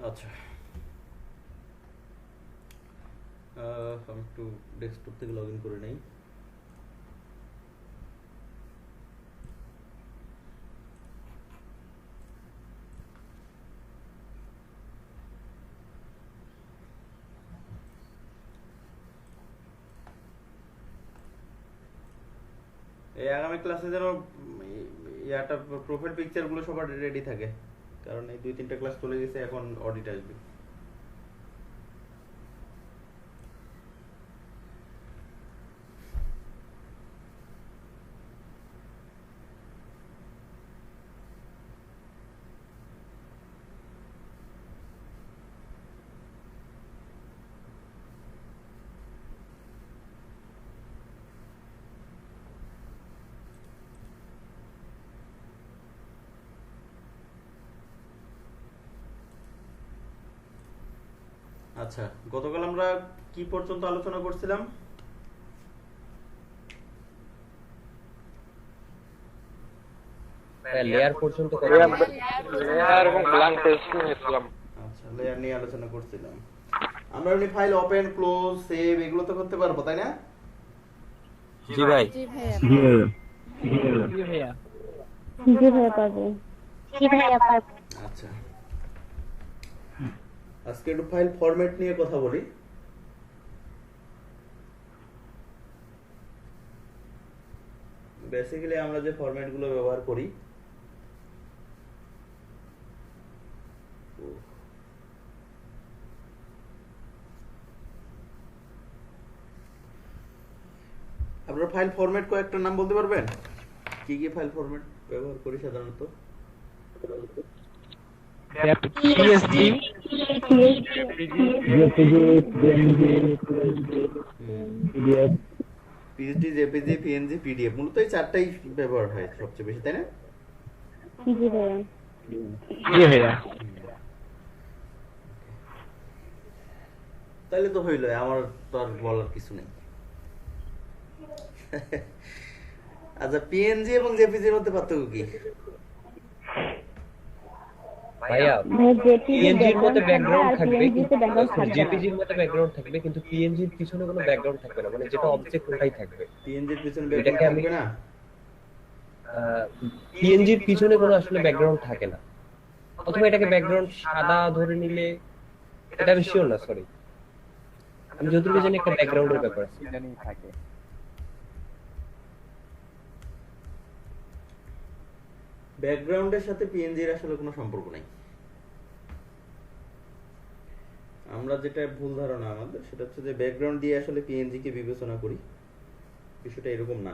আচ্ছা, আমি একটু ডেস্কটপ থেকে লগ ইন করে নেই। এই আগামী ক্লাসে যেন ইয়াটা প্রোফাইল পিকচারগুলো সবার রেডি থাকে, কারণ এই 2-3টা ক্লাস চলে গেছে, এখন অডিট আসবে। আচ্ছা, গতকাল আমরা কি পর্যন্ত আলোচনা করছিলাম? লেয়ার পর্যন্ত লেয়ার এবং ব্ল্যাঙ্ক টেস্ট নিয়েছিলাম। আচ্ছা, লেয়ার নিয়ে আলোচনা করছিলাম। আমরা এমনি ফাইল ওপেন, ক্লোজ, সেভ এগুলো তো করতে পারবো, তাই না? জি ভাই। জি ভাইয়া পারবো। আচ্ছা, আজকে একটু ফাইল ফরম্যাট নিয়ে কথা বলি। বেসিক্যালি আমরা যে ফরম্যাট গুলো ব্যবহার করি, আপনারা ফাইল ফরম্যাট কয়েকটা নাম বলতে পারবেন? কি কি ফাইল ফরম্যাট ব্যবহার করি সাধারণত? PSD, PSD, JPG, PNG, PDF, মূলত এই চারটাই ব্যবহার হয় সবচেয়ে বেশি, তাই না? জি ভাইয়া। জি ভাইয়া। তাহলে তো হইলো, আমার তো আর বলার কিছু নেই। আচ্ছা, পিএনজি এবং জেপিজির মধ্যে পার্থক্য কি? ভাইয়া পিএনজির মধ্যে ব্যাকগ্রাউন্ড থাকবে, জেপিজির মধ্যে ব্যাকগ্রাউন্ড থাকবে, কিন্তু পিএনজির পিছনে কোনো ব্যাকগ্রাউন্ড থাকবে না, মানে যেটা অবজেক্ট ওটাই থাকবে। পিএনজির পিছনে ব্যাকগ্রাউন্ড থাকবে না? পিএনজির পিছনে কোনো আসলে ব্যাকগ্রাউন্ড থাকে না, অথবা এটাকে ব্যাকগ্রাউন্ড সাদা ধরে নিলে, এটা আমি শিওর না, সরি। আমি যতটুকু জানি একটা ব্যাকগ্রাউন্ডের ব্যাপার আছে। থাকে। ব্যাকগ্রাউন্ডের সাথে পিএনজির আসলে কোনো সম্পর্ক নাই। আমরা যেটা ভুল ধারণা আমাদের, সেটা হচ্ছে যে ব্যাকগ্রাউন্ড দিয়ে আসলে পিএনজি কে বিবেচনা করি, বিষয়টা এরকম না।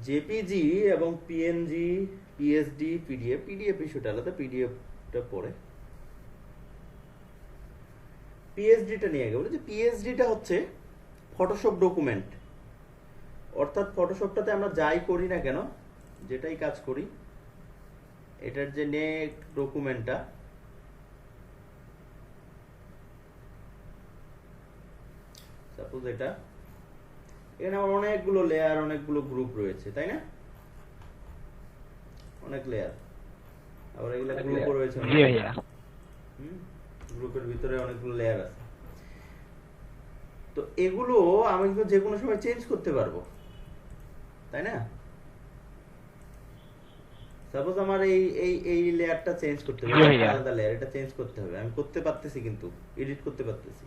জেপিজি এবং পিএনজি, পিএসডি, পিডিএফ, পিডিএফ বিষয়টা আলাদা, পিডিএফটা পরে। পিএসডিটা নিয়ে আগে বলি যে পিএসডিটা হচ্ছে ফটোশপ ডকুমেন্ট, অর্থাৎ ফটোশপটাতে আমরা যাই করি না কেন, যেটাই কাজ করি, এটার যে নেট ডকুমেন্টটা, সাপোজ এটা, এখানে আমার অনেকগুলো লেয়ার, অনেকগুলো গ্রুপ রয়েছে, তাই না? অনেক লেয়ার, আবার এগুলো গ্রুপও রয়েছে। জি ভাইয়া। গ্রুপের ভিতরে অনেকগুলো লেয়ার আছে। তো এগুলো আমি কিন্তু যে কোনো সময় চেঞ্জ করতে পারবো, তাই না? সাপোজ আমার এই এই এই লেয়ারটা চেঞ্জ করতে হবে, আলাদা লেয়ার, এটা চেঞ্জ করতে হবে, আমি করতে পারতেছি, কিন্তু এডিট করতে পারতেছি।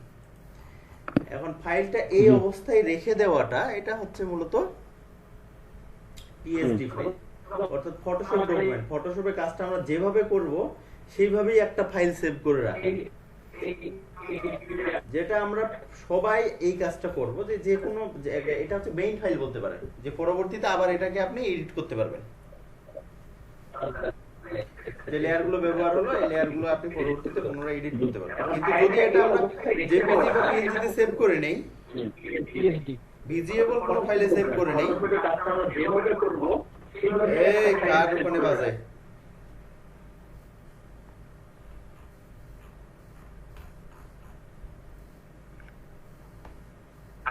এখন ফাইলটা এই অবস্থায় রেখে দেওয়াটা, এটা হচ্ছে মূলত পিএসডি ফাইল, অর্থাৎ ফটোশপ ডকুমেন্ট। ফটোশপের কাজটা আমরা যেভাবে করব সেইভাবেই একটা ফাইল সেভ করে রাখি, যেটা আমরা সবাই এই কাজটা করব, যে যে কোনো এটা হচ্ছে মেইন ফাইল বলতে পারেন, যে পরবর্তীতে আবার এটাকে আপনি এডিট করতে পারবেন। যে লেয়ার গুলো ব্যবহার হলো, এই লেয়ার গুলো আপনি পরবর্তীতে পুনরায় এডিট করতে পারবেন। কিন্তু যদি এটা আমরা জেপিজি বা পিএনজি তে সেভ করে নেই, ভিজিবল কোন ফাইলে সেভ করে নেই, এই কার ওখানে বাজে,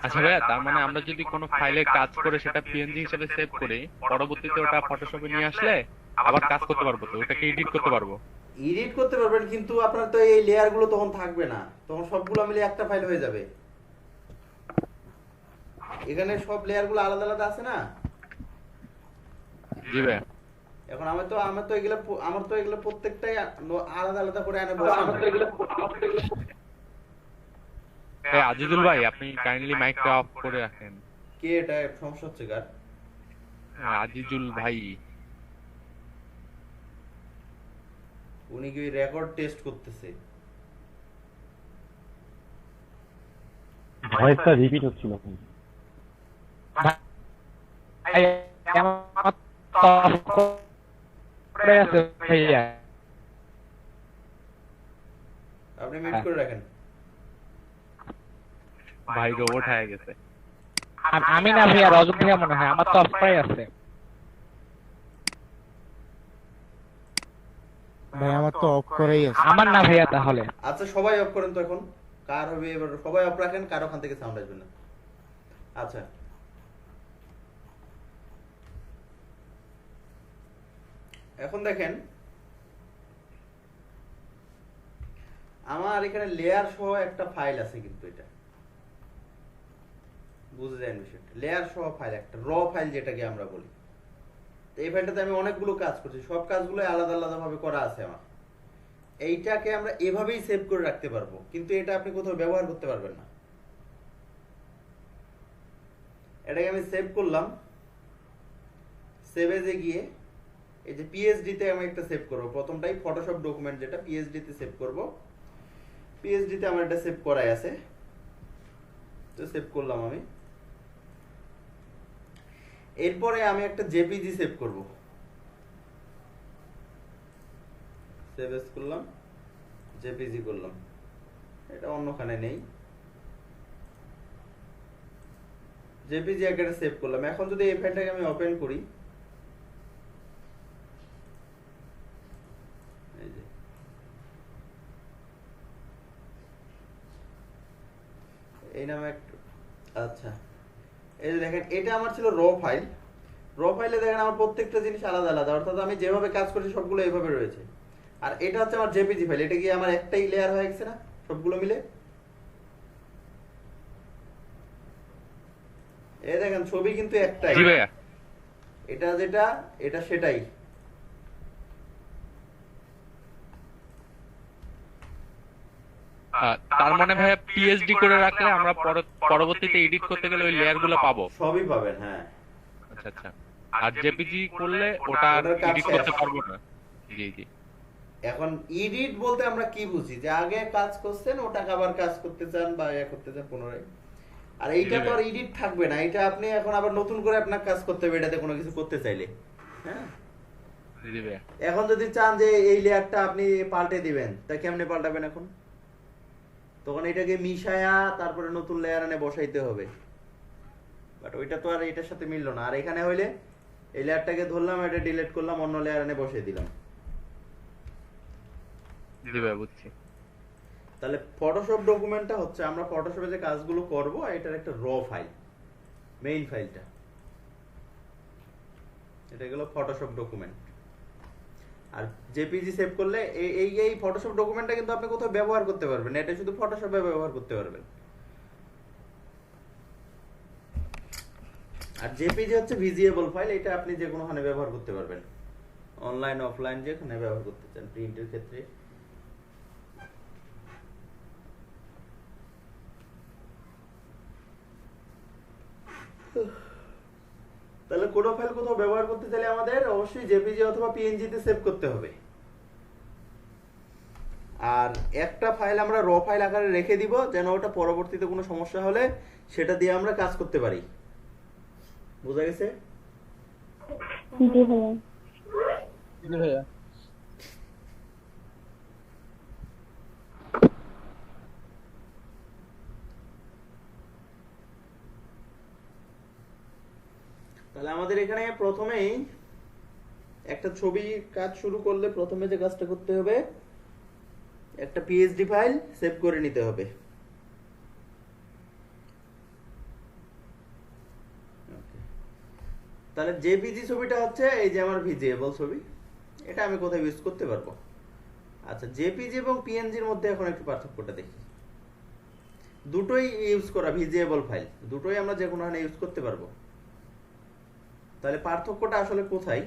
আচ্ছা ভাইয়া, তার মানে আমরা যদি কোনো ফাইলে কাজ করে সেটা পিএনজি হিসেবে সেভ করি, পরবর্তীতে ওটা ফটোশপে নিয়ে আসলে আবার কাজ করতে পারবো তো, ওটাকে এডিট করতে পারবো। এডিট করতে পারবেন, কিন্তু আপনার তো এই লেয়ার গুলো তখন থাকবে না, তখন সবগুলো মিলে একটা ফাইল হয়ে যাবে। এখানে সব লেয়ার গুলো আলাদা আলাদা আছে না। জি ভাই। এখন আমার তো এগুলো প্রত্যেকটাই আলাদা আলাদা করে আনে বসানো। আজিজুল ভাই, আপনি কাইন্ডলি মাইকটা অফ করে রাখেন। কে এটা সমস্যা হচ্ছে কার? আজিজুল ভাই। উনি কি রেকর্ড টেস্ট করতেছে? ভয়েসটা রিপিট হচ্ছিল। ভাই আমার তো করে আছে ভাইয়া। আপনি মিউট করে রাখেন। ভাই রোবট হয়ে গেছে। আমি না ভাইয়া, রজত ভাইয়া মনে হয়, আমার তো অফ করাই আছে। ভাই আমার তো অফ করাই আছে। আমার না ভাইয়া তাহলে। আচ্ছা সবাই অফ করেন তো এখন। কার হবে এবার? সবাই অফ রাখেন, কার ওখান থেকে সাউন্ড আসবে না। আচ্ছা, এখন দেখেন আমার এখানে লেয়ার সহ একটা ফাইল আছে, কিন্তু এটা বুঝে যায় বিষয়টা। লেয়ার সহ ফাইল, একটা র ফাইল যেটাকে আমরা বলি। তো এই ফাইলটাতে আমি অনেকগুলো কাজ করছি, সব কাজগুলো আলাদা আলাদা ভাবে করা আছে আমার। এইটাকে আমরা এভাবেই সেভ করে রাখতে পারবো, কিন্তু এটা আপনি কোথাও ব্যবহার করতে পারবেন না। এটাকে আমি সেভ করলাম, সেভ এজে গিয়ে এই যে পিএসডি তে আমি একটা সেভ করব। প্রথমটাই ফটোশপ ডকুমেন্ট, যেটা পিএসডি তে সেভ করব। পিএসডি তে আমার এটা সেভ করাই আছে, তো সেভ করলাম আমি। এরপরে আমি একটা জেপিজি সেভ করব। সেভ এস করলাম, জেপিজি করলাম, এটা অন্যখানে নেই। জেপিজি আকারে সেভ করলাম। এখন যদি এই ফাইলটাকে আমি ওপেন করি, এই যে এই নামে একটা, আচ্ছা এই যে দেখেন, এটা আমার ছিল র ফাইল। র ফাইলে দেখেন আমার প্রত্যেকটা জিনিস আলাদা আলাদা, অর্থাৎ আমি যেভাবে কাজ করছি সবগুলো এইভাবে রয়েছে। আর এটা হচ্ছে আমার জেপিজি ফাইল। এটা কি আমার একটাই লেয়ার হয়ে গেছে না সবগুলো মিলে? এই দেখেন ছবি কিন্তু একটাই। জি ভাইয়া। এটা যেটা, এটা সেটাই। তার মানে ভাইয়া পিএইচডি করে রাখলে আমরা পরবর্তীতে এডিট করতে গেলে ওই লেয়ার গুলো পাবো। সবই পাবেন, হ্যাঁ। আচ্ছা আচ্ছা। আর জেপিজি করলে ওটা ওটার কাজ এডিট শেষ। করতে পারবো না। জি জি। এখন এডিট বলতে আমরা কি বুঝি? যে আগে কাজ করছেন ওটাকে আবার কাজ করতে চান বা করতে চান পুনরায়। আর এইটা তো আর এডিট থাকবে না, এটা আপনি এখন আবার নতুন করে আপনার কাজ করতে হবে এটাতে কোনো কিছু করতে চাইলে। হ্যাঁ, জি ভাইয়া। এখন যদি চান যে এই লেয়ারটা আপনি পাল্টে দিবেন, তা কেমনে পাল্টাবেন? এখন তখন এটাকে মিশায়া তারপরে নতুন লেয়ার এনে বসাইতে হবে। বাট ওইটা তো আর এটার সাথে মিললো না। আর এখানে হইলে এই লেয়ারটাকে ধরলাম, এটা ডিলিট করলাম, অন্য লেয়ার এনে বসিয়ে দিলাম। জি ভাইয়া, বুঝছি। তাহলে ফটোশপ ডকুমেন্টটা হচ্ছে আমরা ফটোশপে যে কাজগুলো করব এটার একটা র ফাইল, মেইন ফাইলটা। এটা গেল ফটোশপ ডকুমেন্ট। আর জেপিজি সেভ করলে এই ফটোশপ ডকুমেন্টটা কিন্তু আপনি কোথাও ব্যবহার করতে পারবেন, এটা শুধু ফটোশপে ব্যবহার করতে পারবেন। আর জেপিজি হচ্ছে ভিজিয়েবল ফাইল, এটা আপনি যে কোনোখানে ব্যবহার করতে পারবেন, অনলাইন অফলাইন যেখানে ব্যবহার করতে চান, প্রিন্টের ক্ষেত্রে। তাহলে কোনো ফাইল কোথাও ব্যবহার করতে চাইলে আমাদের অবশ্যই জেপিজি অথবা পিএনজি তে সেভ করতে হবে। আর একটা ফাইল আমরা র ফাইল আকারে রেখে দিব, যেন ওটা পরবর্তীতে কোনো সমস্যা হলে সেটা দিয়ে আমরা কাজ করতে পারি। বুঝা গেছে? জি ভাইয়া। জি ভাইয়া। তাহলে আমাদের এখানে প্রথমেই একটা ছবি কাজ শুরু করলে প্রথমে যে কাজটা করতে হবে, একটা পিএসডি ফাইল সেভ করে নিতে হবে। তাহলে জেপিজি ছবিটা হচ্ছে এই যে আমার ভিজিয়েবল ছবি, এটা আমি কোথায় ইউজ করতে পারবো? আচ্ছা, জেপিজি এবং পিএনজির মধ্যে এখন একটু পার্থক্যটা দেখি। দুটোই ইউজ করা ভিজিয়েবল ফাইল, দুটোই আমরা যে কোনো ইউজ করতে পারবো। তাহলে পার্থক্যটা আসলে কোথায়?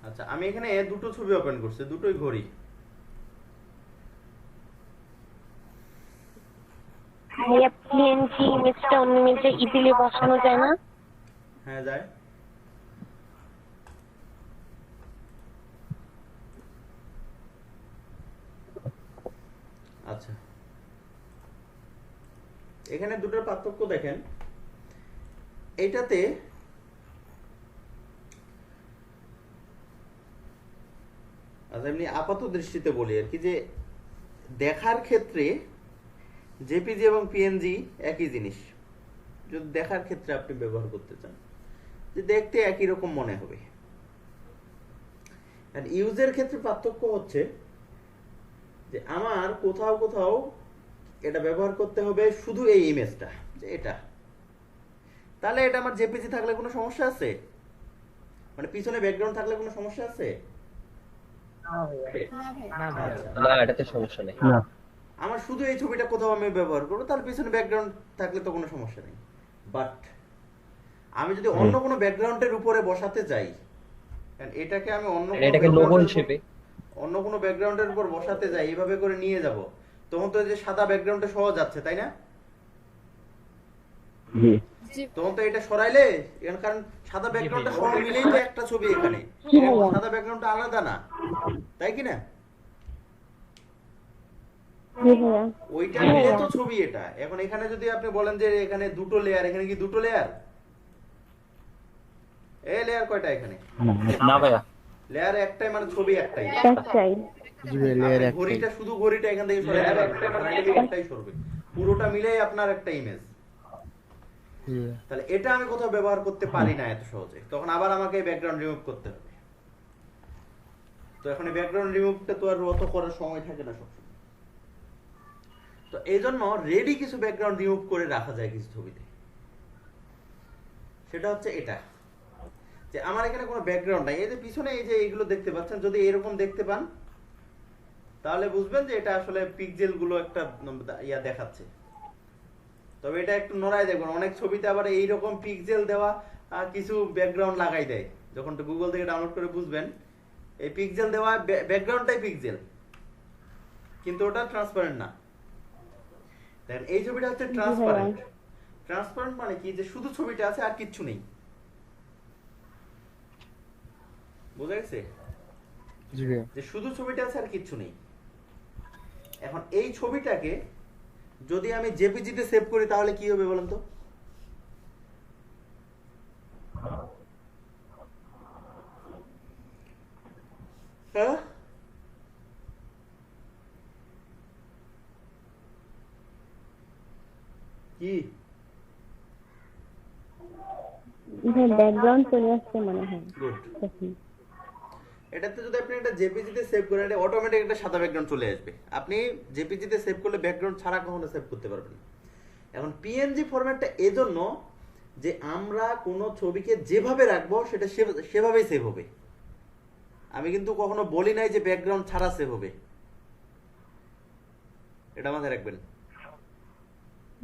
আচ্ছা, আমি এখানে দুটো ছবি ওপেন করছি, দুটোই ঘড়ি। ভাইয়া পিএনজি ইমেজটা অন্য ইমেজে ইজিলি বসানো যায় না? হ্যাঁ, যায়। আচ্ছা, এখানে দুটোর পার্থক্য দেখেন। এটাতে আচ্ছা, এমনি আপাত দৃষ্টিতে বলি আর কি, যে দেখার ক্ষেত্রে জেপিজি এবং পিএনজি একই জিনিস। যদি দেখার ক্ষেত্রে আপনি ব্যবহার করতে চান, যে দেখতে একই রকম মনে হবে। আর ইউজের ক্ষেত্রে পার্থক্য হচ্ছে যে আমার কোথাও কোথাও এটা ব্যবহার করতে হবে শুধু এই ইমেজটা, যে এটা, তাহলে এটা আমার জেপিজি থাকলে কোনো সমস্যা আছে? মানে পিছনে ব্যাকগ্রাউন্ড থাকলে কোনো সমস্যা আছে? না, এটাতে সমস্যা নেই। আমার শুধু এই ছবিটা কোথাও আমি ব্যবহার করবো, তার পিছনে ব্যাকগ্রাউন্ড থাকলে তো কোনো সমস্যা নেই। বাট আমি যদি অন্য কোনো ব্যাকগ্রাউন্ডের উপরে বসাতে চাই, এটাকে আমি এটাকে লোগো হিসেবে অন্য কোনো ব্যাকগ্রাউন্ডের উপর বসাতে যাই, এইভাবে করে নিয়ে যাব, তখন তো যে সাদা ব্যাকগ্রাউন্ডে সহজ যাচ্ছে, তাই না? তখন তো এটা সরাইলে, কারণ সাদা ব্যাকগ্রাউন্ডে সহ মিলেই তো একটা ছবি এখানে, সাদা ব্যাকগ্রাউন্ডটা আলাদা না, তাই কি না? ওইটা মিলে তো ছবি এটা। এখন এখানে যদি আপনি বলেন যে এখানে দুটো লেয়ার, এখানে কি দুটো লেয়ার? এই লেয়ার কয়টা এখানে? না ভাইয়া, লেয়ার একটাই, মানে ছবি একটাই। জি ভাই, লেয়ার আপনি একটাই। ঘড়িটা শুধু ঘড়িটা এখান থেকে সরাই দেবেন, একটাই সরবে, পুরোটা মিলেই আপনার একটা ইমেজ। জি ভাই। তাহলে এটা আমি কোথাও ব্যবহার করতে পারি না এত সহজে, তখন আবার আমাকে ব্যাকগ্রাউন্ড রিমুভ করতে হবে। তো এখন এই ব্যাকগ্রাউন্ড রিমুভটা তো আর অত করার সময় থাকে না সবসময়। তো এই জন্য রেডি কিছু ব্যাকগ্রাউন্ড রিমুভ করে রাখা যায় কিছু ছবিতে। সেটা হচ্ছে এটা, যে আমার এখানে কোনো ব্যাকগ্রাউন্ড নাই, এই যে পিছনে এই যে এইগুলো দেখতে পাচ্ছেন, যদি এরকম দেখতে পান তাহলে বুঝবেন যে এটা আসলে পিক্সেল গুলো একটা ইয়া দেখাচ্ছে। তবে এটা একটু নড়াই দেখবেন, অনেক ছবিতে আবার এইরকম পিক্সেল দেওয়া কিছু ব্যাকগ্রাউন্ড লাগাই দেয়। যখন গুগল থেকে ডাউনলোড করে বুঝবেন, এই পিক্সেল দেওয়া ব্যাকগ্রাউন্ডটাই পিক্সেল, কিন্তু ওটা ট্রান্সপারেন্ট না। দেখেন এই ছবিটা হচ্ছে ট্রান্সপারেন্ট। ট্রান্সপারেন্ট মানে কি, যে শুধু ছবিটা আছে আর কিচ্ছু নেই। বুঝা গেছে? জি ভাই। যে শুধু ছবিটা আছে আর কিচ্ছু নেই। এখন এই ছবিটাকে যদি আমি জেপিজিতে সেভ করি তাহলে কি হবে বলেন তো? হ্যাঁ, কি ব্যাকগ্রাউন্ড চলে আসছে মনে হয়। গুড। তখন এটাতে যদি আপনি এটা জেপিজিতে সেভ করেন, এটা অটোমেটিক একটা সাদা ব্যাকগ্রাউন্ড চলে আসবে। আপনি জেপিজিতে সেভ করলে ব্যাকগ্রাউন্ড ছাড়া কখনো সেভ করতে পারবেন না। এখন পিএনজি ফরম্যাটটা এজন্য যে আমরা কোনো ছবিকে যেভাবে রাখবো সেটা সেভাবেই সেভ হবে। আমি কিন্তু কখনো বলি নাই যে ব্যাকগ্রাউন্ড ছাড়া সেভ হবে, এটা মাথায় রাখবেন।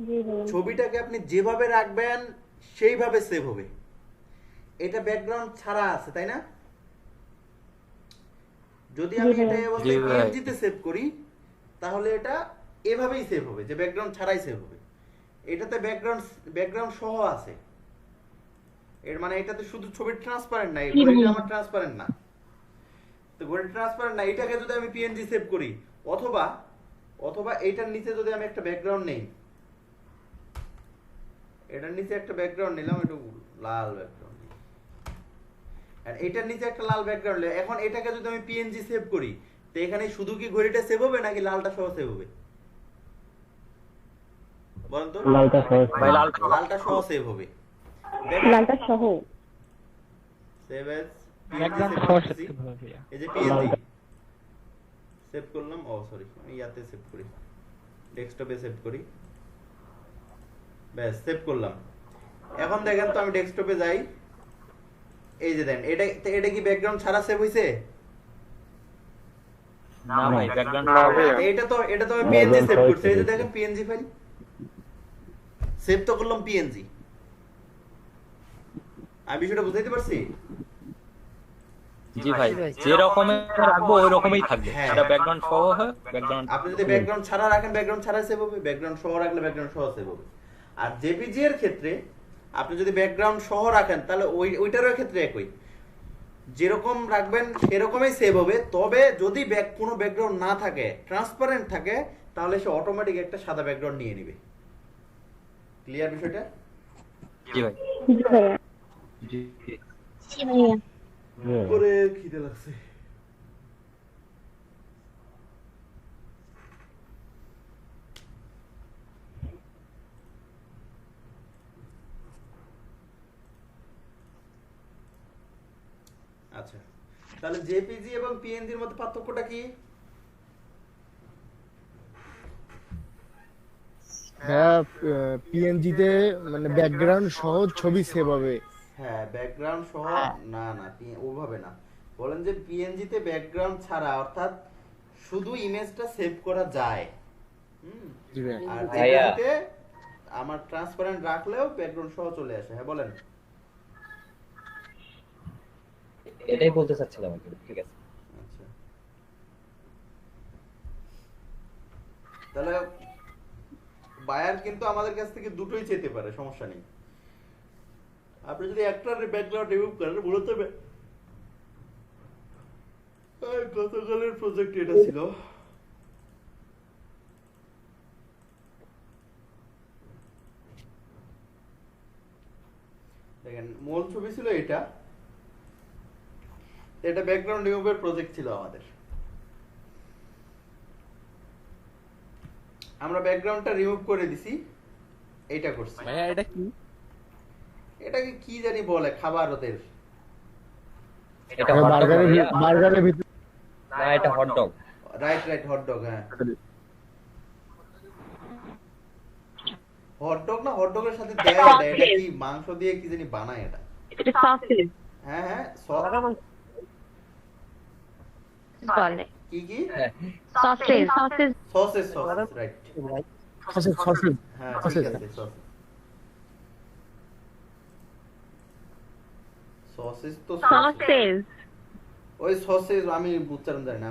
জি ভাই। ছবিটাকে আপনি যেভাবে রাখবেন সেইভাবে সেভ হবে। এটা ব্যাকগ্রাউন্ড ছাড়া আছে, তাই না? যদি আমি এটা জি ভাই। পিএনজিতে সেভ করি তাহলে এটা এভাবেই সেভ হবে, যে ব্যাকগ্রাউন্ড ছাড়াই সেভ হবে। এটাতে ব্যাকগ্রাউন্ড সহ আছে, এর মানে এটাতে শুধু ছবি ট্রান্সপারেন্ট না, ঘড়িটা আমার ট্রান্সপারেন্ট না। তো ঘড়ি ট্রান্সপারেন্ট না, এটাকে যদি আমি পিএনজি সেভ করি, অথবা অথবা এটার নিচে যদি আমি একটা ব্যাকগ্রাউন্ড নেই, এটার নিচে একটা ব্যাকগ্রাউন্ড নিলাম, একটু লাল ব্যাকগ্রাউন্ড, আর এটার নিচে একটা লাল ব্যাকগ্রাউন্ড লেয়ার। এখন এটাকে যদি আমি পিএনজি সেভ করি, তো এখানে শুধু কি ঘড়িটা সেভ হবে নাকি লালটা সহ সেভ হবে? বলেন তো। লালটা সহ ভাই লালটা লালটা সহ সেভ হবে। লালটা সহ সেভ এজ ব্যাকগ্রাউন্ড সহ সেভ করতে হবে ভাইয়া। এই যে পিএনজি সেভ করলাম। ও সরি, আমি ইয়াতে সেভ করি, ডেস্কটপে সেভ করি। ব্যাস, সেভ করলাম। এখন দেখেন তো আমি ডেস্কটপে যাই, এই যে দেন, এটা কি ব্যাকগ্রাউন্ড ছাড়া সেভ হইছে? না ভাই ব্যাকগ্রাউন্ড এটা তো আমি পিএনজি সেভ করছি। এই যে দেখেন পিএনজি ফাইল সেভ তো করলাম পিএনজি। আমি বিষয়টা বুঝাইতে পারছি? জি ভাই, যে রকমের রাখবো ওই রকমই থাকবে, হ্যাঁ। সেটা ব্যাকগ্রাউন্ড সহ হয় ব্যাকগ্রাউন্ড। আপনি যদি ব্যাকগ্রাউন্ড ছাড়া রাখেন, ব্যাকগ্রাউন্ড ছাড়া সেভ হবে, ব্যাকগ্রাউন্ড সহ রাখলে ব্যাকগ্রাউন্ড সহ সেভ হবে। আর জেপিজি এর ক্ষেত্রে আপনি যদি ব্যাকগ্রাউন্ড সহ রাখেন, তাহলে ওইটারও ক্ষেত্রে একই, যেরকম রাখবেন সেরকমই সেভ হবে। তবে যদি কোনো ব্যাকগ্রাউন্ড না থাকে, ট্রান্সপারেন্ট থাকে, তাহলে সে অটোমেটিক একটা সাদা ব্যাকগ্রাউন্ড নিয়ে নেবে। ক্লিয়ার বিষয়টা? জি ভাই। জি ভাইয়া। জি জি ভাইয়া। করে খিদে লাগছে। আচ্ছা, তাহলে জেপিজি এবং পিএনজির মধ্যে পার্থক্যটা কি? হ্যাঁ, পিএনজি তে মানে ব্যাকগ্রাউন্ড সহ ছবি সেভ হবে। হ্যাঁ, ব্যাকগ্রাউন্ড সহ না না, ওভাবে না। বলেন যে পিএনজি তে ব্যাকগ্রাউন্ড ছাড়া, অর্থাৎ শুধু ইমেজটা সেভ করা যায়। জি ভাই। আর ভাইয়া। জেপিজি তে আমার ট্রান্সপারেন্ট রাখলেও ব্যাকগ্রাউন্ড সহ চলে আসে। হ্যাঁ বলেন। এটাই বলতে চাচ্ছিলাম আর কি। ঠিক আছে। আচ্ছা, তাহলে বায়ার কিন্তু আমাদের কাছ থেকে দুটোই চেতে পারে, সমস্যা নেই। আপনি যদি একটার ব্যাকগ্রাউন্ড রিমুভ করেন, মূলত গতকালের প্রজেক্ট এটা ছিল। দেখেন, মূল ছবি ছিল এটা ব্যাকগ্রাউন্ড রিমুভের প্রজেক্ট ছিল আমাদের। আমরা ব্যাকগ্রাউন্ডটা রিমুভ করে দিছি, এইটা করছি। ভাইয়া এটা কি? এটাকে কি জানি বলে, খাবার ওদের। এটা হট ডগ বার্গারের ভিতরে না, এটা hot dog. Right, hot dog. হ্যাঁ, হট ডগ না, হট ডগের সাথে দেয় এটা কি মাংস দিয়ে কি জানি বানায় এটা। এটা সসেজ হ্যাঁ, বলে। কি সসেজ সসেস রাইট। সসেজ হ্যাঁ, Sausage. ঠিক আছে, সসেস তো সসেজ ওই সসেস, আমি উচ্চারণ জানি না।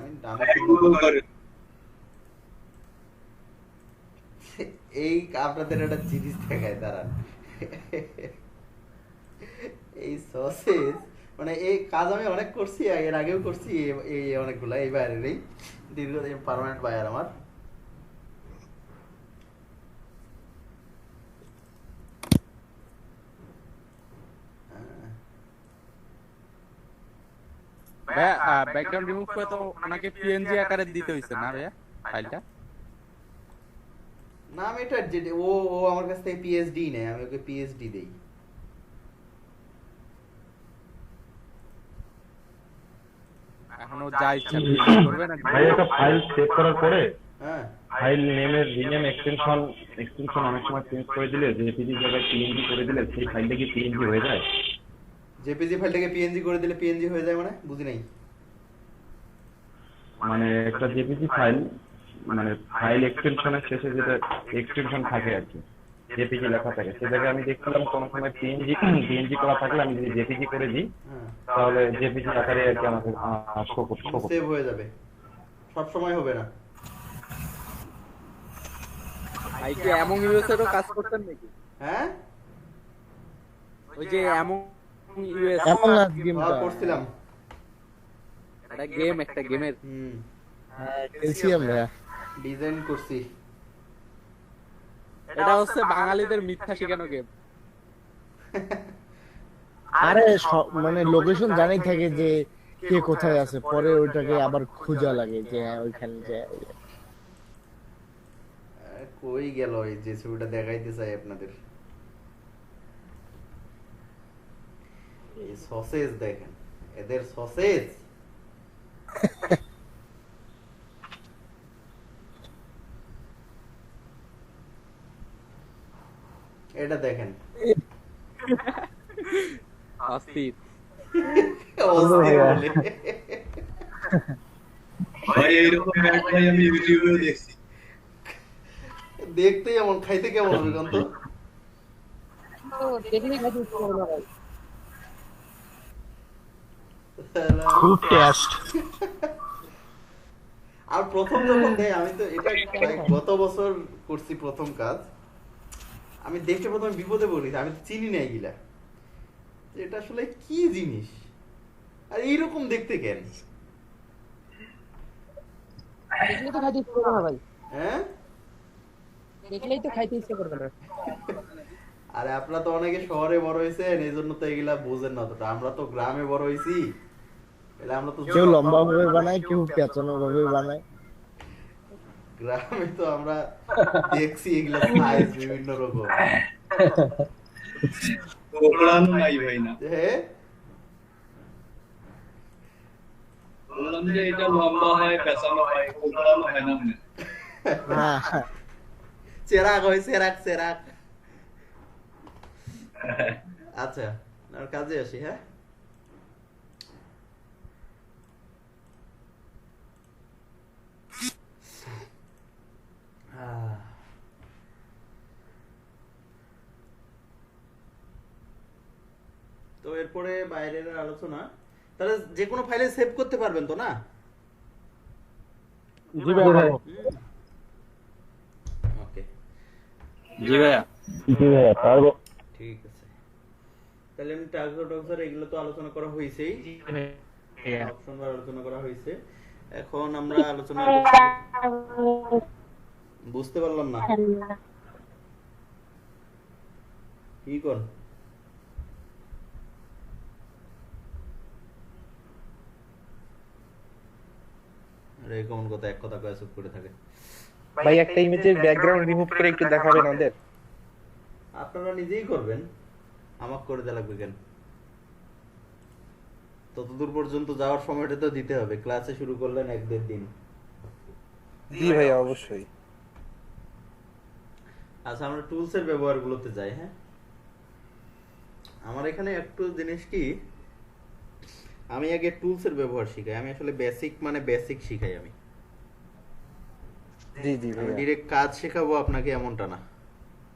এই আপনাদের একটা জিনিস দেখায় দাঁড়ান। এই সসেজ মানে এই কাজ আমি অনেক করছি, এর আগেও করছি, এই অনেকগুলা এই বাইরেরই দীর্ঘদিন পার্মানেন্ট বায়ার আমার। ভাইয়া ব্যাকগ্রাউন্ড রিমুভ করে তো ওনাকে পিএনজি আকারে দিতে হইছে না ভাইয়া ফাইলটা? না, আমি এটা ও আমার কাছ থেকে পিএইচডি নেয়, আমি ওকে পিএইচডি দেই। এখনো যা ইচ্ছা পিএনজি করবে না? ভাই একটা ফাইল সেভ করার পরে হ্যাঁ, ফাইল নেমের রিনেম এক্সটেনশন অনেক সময় চেঞ্জ করে দিলে, জেপিজি জায়গায় পিএনজি করে দিলে সেই ফাইলটা কি পিএনজি হয়ে যায়? জেপিজি ফাইলটাকে পিএনজি করে দিলে পিএনজি হয়ে যায় মানে বুঝি নাই। মানে একটা জেপিজি ফাইল, মানে ফাইল এক্সটেনশনের শেষে যেটা এক্সটেনশন থাকে আর কি, জেপিজি লেখা থাকে, সে জায়গায় আমি দেখছিলাম কোনো সময় পিএনজি করা থাকলে আমি যদি জেপিজি করে দিই হ্যাঁ, তাহলে জেপিজি আকারে আর কি আমাকে শো করতে। সেভ হয়ে যাবে, সব সময় হবে না। ভাই কি এমন ইউএসএরও কাজ করতেন নাকি? হ্যাঁ, ওই যে এমন ইউএস এমন আজ গেমটা করছিলাম। একটা গেমের খেলছি আমরা। ডিজাইন করছি। এটা হচ্ছে বাঙালিদের মিথ্যা শেখানো গেম। আরে মানে লোকেশন জানাই থাকে যে কে কোথায় আছে, পরে ওইটাকে আবার খোঁজা লাগে যে হ্যাঁ ওইখানে যে কই গেল এই যে ছবিটা দেখাইতে চাই আপনাদের, এই সসেজ দেখেন, এদের সসেজ এটা দেখেন অস্থির। অস্থির বলে। ভাই এইরকম ব্যাট ভাই আমি ইউটিউবেও দেখছি। দেখতে যেমন খাইতে কেমন হবে কোন তো? খুব টেস্ট। আর প্রথম যখন দেয়, আমি তো এটা প্রায় গত বছর করছি প্রথম কাজ, আমি দেখে প্রথমে বিপদে পড়ি, আমি তো চিনি না এগুলা, এটা আসলে কি জিনিস আর এইরকম দেখতে কেন? দেখলেই তো খাইতে ইচ্ছে করবে না ভাই, হ্যাঁ দেখলেই তো খাইতে ইচ্ছে করবে না। আরে আপনারা তো অনেকে শহরে বড় হয়েছেন, এই জন্য তো এগুলা বোঝেন না অতটা, আমরা তো গ্রামে বড় হয়েছি, তাহলে আমরা তো কেউ লম্বা ভাবে বানায়, কেউ পেঁচানো ভাবে বানায়। গ্রামে তো আমরা দেখছি এগুলা সাইজ বিভিন্ন রকম। কোকড়ানো নাই ভাই না। হ্যাঁ বললাম যে এটা লম্বা হয়, পেঁচানো হয়, কোকড়ানো হয় না মনে। হ্যাঁ চেরাক হয়, চেরাক চেরাক। আচ্ছা আর কাজে আসি, হ্যাঁ তো এরপরে বাইরের আলোচনা, তাহলে যে কোনো ফাইলে সেভ করতে পারবেন তো না? জি ভাই। ওকে জি ভাইয়া। জি ভাই পারবো। ঠিক আছে, তাহলে আমি টার্গেট এগুলো তো আলোচনা করা হয়েছেই, অপশন বার আলোচনা করা হয়েছে, এখন আমরা আলোচনা করছি। বুঝতে পারলাম না কি কোন? আরে কোন কথা, এক কথা কয়ে চুপ করে থাকে। ভাই একটা ইমেজের ব্যাকগ্রাউন্ড রিমুভ করে একটু দেখাবেন আমাদের? আপনারা নিজেই করবেন, আমাকে করে দেওয়া লাগবে কেন? ততদূর পর্যন্ত যাওয়ার সময়টা তো দিতে হবে, ক্লাসে শুরু করলেন 1-1.5 দিন। জি ভাই অবশ্যই। আচ্ছা আমরা টুলসের ব্যবহারগুলোতে যাই। হ্যাঁ আমার এখানে একটু জিনিস কি, আমি আগে টুলসের ব্যবহার শিখাই, আমি আসলে বেসিক মানে বেসিক শিখাই, আমি জি জি আমি ভাই। ডিরেক্ট কাজ শেখাবো আপনাকে এমনটা না।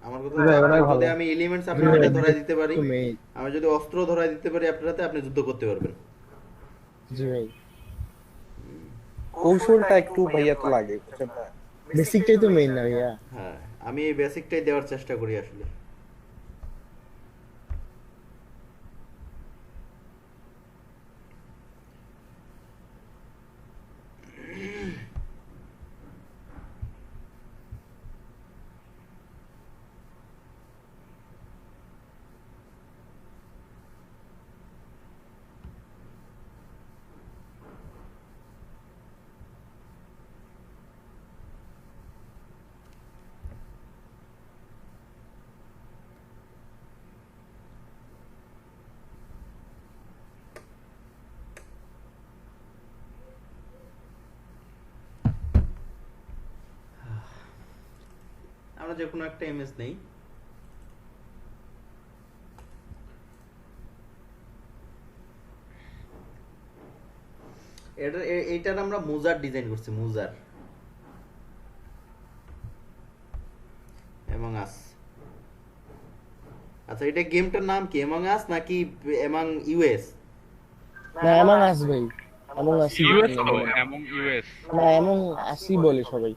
আমার কথা জি ভাই, অনেক হচ্ছে, ভালো। যদি আমি এলিমেন্টস আপনার হাতে ধরাই দিতে পারি, তুমি আমি যদি অস্ত্র ধরাই দিতে পারি আপনার হাতে, আপনি যুদ্ধ করতে পারবেন। জি ভাই কৌশলটা একটু ভাইয়া তো লাগে, বুঝছেন না? বেসিকটাই তো মেইন না ভাইয়া। হ্যাঁ আমি এই বেসিকটাই দেওয়ার চেষ্টা করি আসলে। আমরা যে কোনো একটা ইমেজ নেই, এইটার আমরা মুজার ডিজাইন করছি, মুজার এমং আস। আচ্ছা এটা গেমটার নাম কি, এমং আস নাকি এমং ইউএস? না এমন আস ভাই, এমন আসি ইউএস তো এমন ইউএস। না এমন আসি বলে সবাই।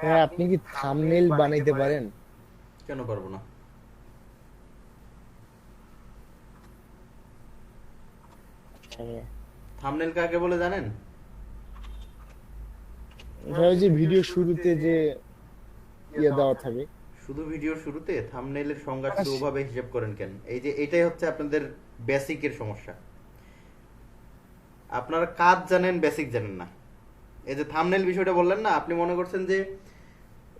হ্যাঁ আপনি কি থাম্বনেইল বানাইতে পারেন? কেন পারবো না? হ্যাঁ থাম্বনেল কাকে বলে জানেন? ভাই ওই যে ভিডিও শুরুতে যে দেওয়া থাকে। শুধু ভিডিওর শুরুতে থাম্বনেইলের সংজ্ঞা শুধু ওভাবে হিসাব করেন কেন? এই যে এটাই হচ্ছে আপনাদের বেসিকের সমস্যা। আপনারা কাজ জানেন, বেসিক জানেন না। এই যে থাম্বনেইল বিষয়টা বললেন না, আপনি মনে করছেন যে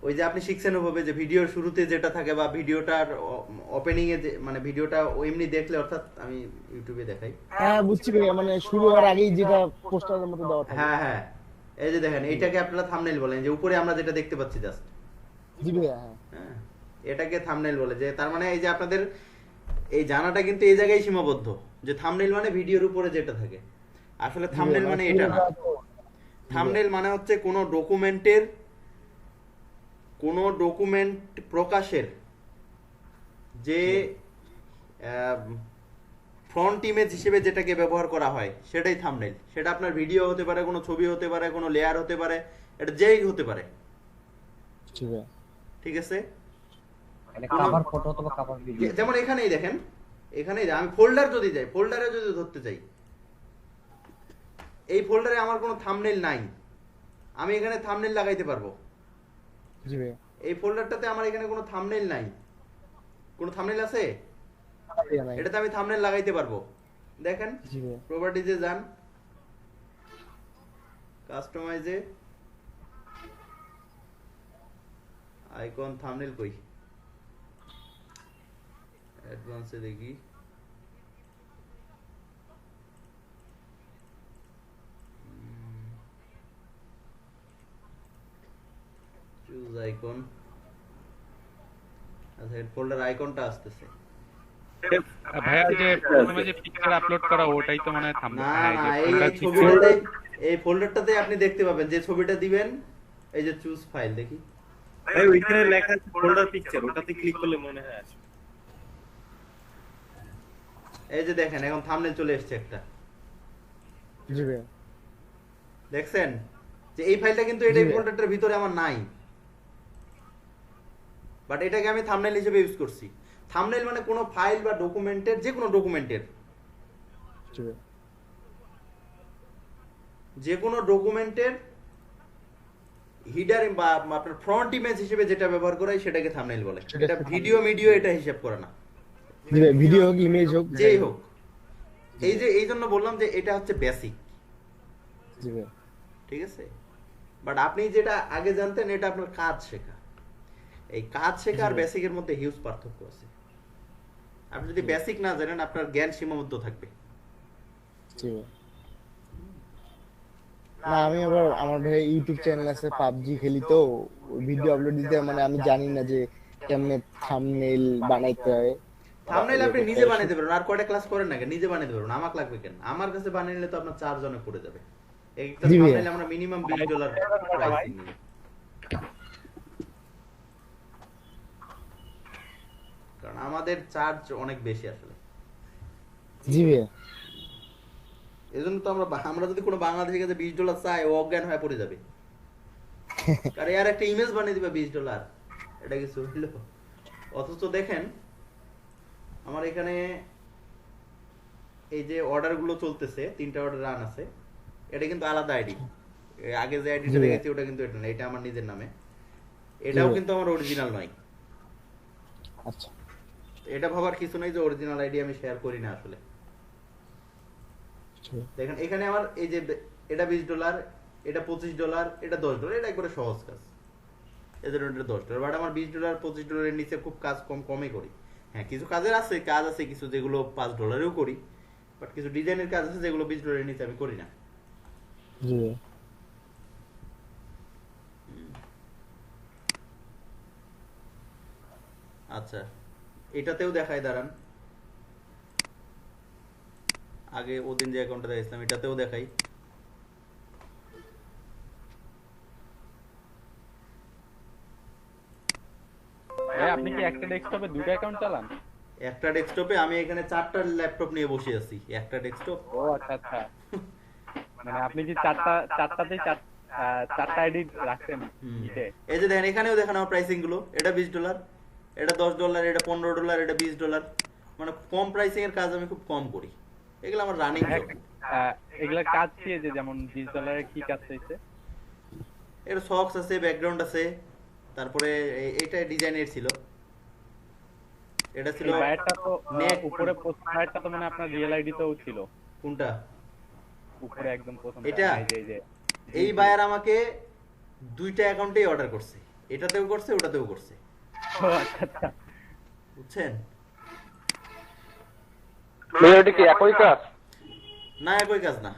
ওই যে আপনি শিখছেন ওভাবে যে ভিডিওর শুরুতে যেটা থাকে বা ভিডিওটার ওপেনিং এ মানে ভিডিওটা এমনি দেখলে, অর্থাৎ আমি ইউটিউবে দেখাই। হ্যাঁ বুঝছি ভাই, মানে শুরু হওয়ার আগেই যেটা পোস্টারের মতো দেওয়া থাকে। হ্যাঁ হ্যাঁ, এই যে দেখেন এইটাকে আপনারা থাম্বনেইল বলেন, যে উপরে আমরা যেটা দেখতে পাচ্ছি জাস্ট। জি ভাই হ্যাঁ। হ্যাঁ, এটাকে থাম্বনেইল বলে। যে তার মানে এই যে আপনাদের এই জানাটা কিন্তু এই জায়গায় সীমাবদ্ধ, যে থাম্বনেইল মানে ভিডিওর উপরে যেটা থাকে। আসলে থাম্বনেইল মানে এটা না। থাম্বনেইল মানে হচ্ছে কোনো ডকুমেন্ট প্রকাশের যে ফ্রন্ট ইমেজ হিসেবে যেটাকে ব্যবহার করা হয় সেটাই থাম্বনেইল। সেটা আপনার ভিডিও হতে পারে, কোনো ছবি হতে পারে, কোনো লেয়ার হতে পারে, এটা যেই হতে পারে। ঠিক আছে? মানে কভার ফটো অথবা কভার ভিডিও। যেমন এখানেই দেখেন, এখানেই আমি ফোল্ডার যদি যাই, ফোল্ডারে যদি ধরতে চাই, এই ফোল্ডারে আমার কোনো থাম্বনেইল নাই, আমি এখানে থাম্বনেইল লাগাইতে পারবো। জি ভাই। এই ফোল্ডারটাতে আমার এখানে কোনো থাম্বনেইল নাই। কোনো থাম্বনেইল আছে? এটাতে আমি থাম্বনেইল লাগাইতে পারবো। দেখেন প্রপার্টিজে যান, কাস্টমাইজে, আইকন থাম্বনেইল কই, অ্যাডভান্সে দেখি। Choose icon. আচ্ছা, এই ফোল্ডার আইকনটা আসতেছে। ভাইয়া যে প্রথমে যে পিকচার আপলোড করা ওটাই তো মানে না না, এই ছবিটাতে, এই ফোল্ডারটাতে আপনি দেখতে পাবেন যে ছবিটা দিবেন, এই যে চুজ ফাইল দেখি। ভাই ওইখানে লেখা আছে ফোল্ডার পিকচার, ওটাতে ক্লিক করলে মনে হয় আসবে। এই যে দেখেন এখন থাম্বনেইল চলে এসেছে একটা। জি ভাই। দেখছেন যে এই ফাইলটা কিন্তু এই ফোল্ডারটার ভিতরে আমার নাই, বাট এটাকে আমি থাম্বনেইল হিসেবে ইউজ করছি। থাম্বনেইল মানে কোনো ফাইল বা ডকুমেন্টের, যে কোনো ডকুমেন্টের, হিডার বা আপনার ফ্রন্ট ইমেজ হিসেবে যেটা ব্যবহার করা হয় সেটাকে থাম্বনেইল বলে। এটা ভিডিও এটা হিসাব করে না। ভিডিও হোক, ইমেজ হোক, যেই হোক। এই জন্য বললাম যে এটা হচ্ছে বেসিক। ঠিক আছে? বাট আপনি যেটা আগে জানতেন, এটা আপনার কাজ শেখা। এই কাজ শেখা আর বেসিকের মধ্যে হিউজ পার্থক্য আছে। আপনি যদি বেসিক না জানেন, আপনার জ্ঞান সীমাবদ্ধ থাকবে। না আমি আবার আমার ভাই ইউটিউব চ্যানেল আছে, পাবজি খেলি, তো ভিডিও আপলোড দিতে মানে আমি জানি না যে কেমনে থাম্বনেইল বানাইতে হয়। থাম্বনেইল আপনি নিজে বানাইতে পারবেন। আর কয়টা ক্লাস করেন না কেন? নিজে বানাইতে পারবেন। আমাকে লাগবে কেন? আমার কাছে বানিয়ে নিলে তো আপনার 4 জনে পড়ে যাবে। একটা থাম্বনেইল আমরা মিনিমাম $20 প্রাইস নিই। কারণ আমাদের চার্জ অনেক বেশি আসলে। জি ভাই। এজন্য তো আমরা যদি কোনো বাংলাদেশি কাছে $20 চাই, ও অজ্ঞান হয়ে পড়ে যাবে। কারণ এর একটা ইমেজ বানিয়ে দিবে $20, এটা কিছু হইলো? অথচ দেখেন আমার এখানে এই যে অর্ডার গুলো চলতেছে, 3টা অর্ডার রান আছে, এটা কিন্তু আলাদা আইডি। আগে যে আইডিটা দেখেছি ওটা কিন্তু এটা না, এটা আমার নিজের নামে। এটাও কিন্তু আমার অরিজিনাল নয়। আচ্ছা, এটা ভাবার কিছু নাই যে অরিজিনাল আইডি আমি শেয়ার করি না আসলে। দেখেন এখানে আমার এই যে এটা $20, এটা $25, এটা $10, এটা একবারে সহজ কাজ। এদের এটা $10, বাট আমার $20 $25 এর নিচে খুব কাজ কমই করি। হ্যাঁ, কিছু কাজ আছে কিছু যেগুলো $5 করি, বাট কিছু ডিজাইনের কাজ আছে যেগুলো $20 এর নিচে আমি করি না। জি। আচ্ছা, এটাতেও দেখাই, দাঁড়ান। আগে ওদিন যে অ্যাকাউন্টটা দেখাইছিলাম এটাতেও দেখাই। আপনি কি একটা ডেস্কটপে দুটো অ্যাকাউন্ট চালান? একটা ডেস্কটপে আমি এখানে 4টা ল্যাপটপ নিয়ে বসে আছি। একটা ডেস্কটপ। ও আচ্ছা আচ্ছা, মানে আপনি কি চারটাতেই 4টা আইডি রাখছেন? এই যে দেখেন এখানেও দেখেন আমার প্রাইসিং গুলো। এটা $20, এটা $10, এটা $15, এটা $20। মানে কম প্রাইসিং এর কাজ আমি খুব কম করি। এগুলো আমার রানিং জব। এগুলা কাজ পেয়েছে, যেমন ডিজিটালের কি কাজ চাইছে? এর সক্স আছে, ব্যাকগ্রাউন্ড আছে, তারপরে এটা ডিজাইনের ছিল, এটা ছিল এই বায়ারটা তো নেক। উপরে পোস্ট বায়ারটা তো মানে আপনার রিয়েল আইডি তেও ছিল, কোনটা? উপরে একদম প্রথম এটা? এই বায়ার আমাকে দুইটা অ্যাকাউন্টেই অর্ডার করছে, এটাতেও করছে ওটাতেও করছে, ও আচ্ছা আচ্ছা। বুঝছেন? এটা কি একই কাজ? না একই কাজ না,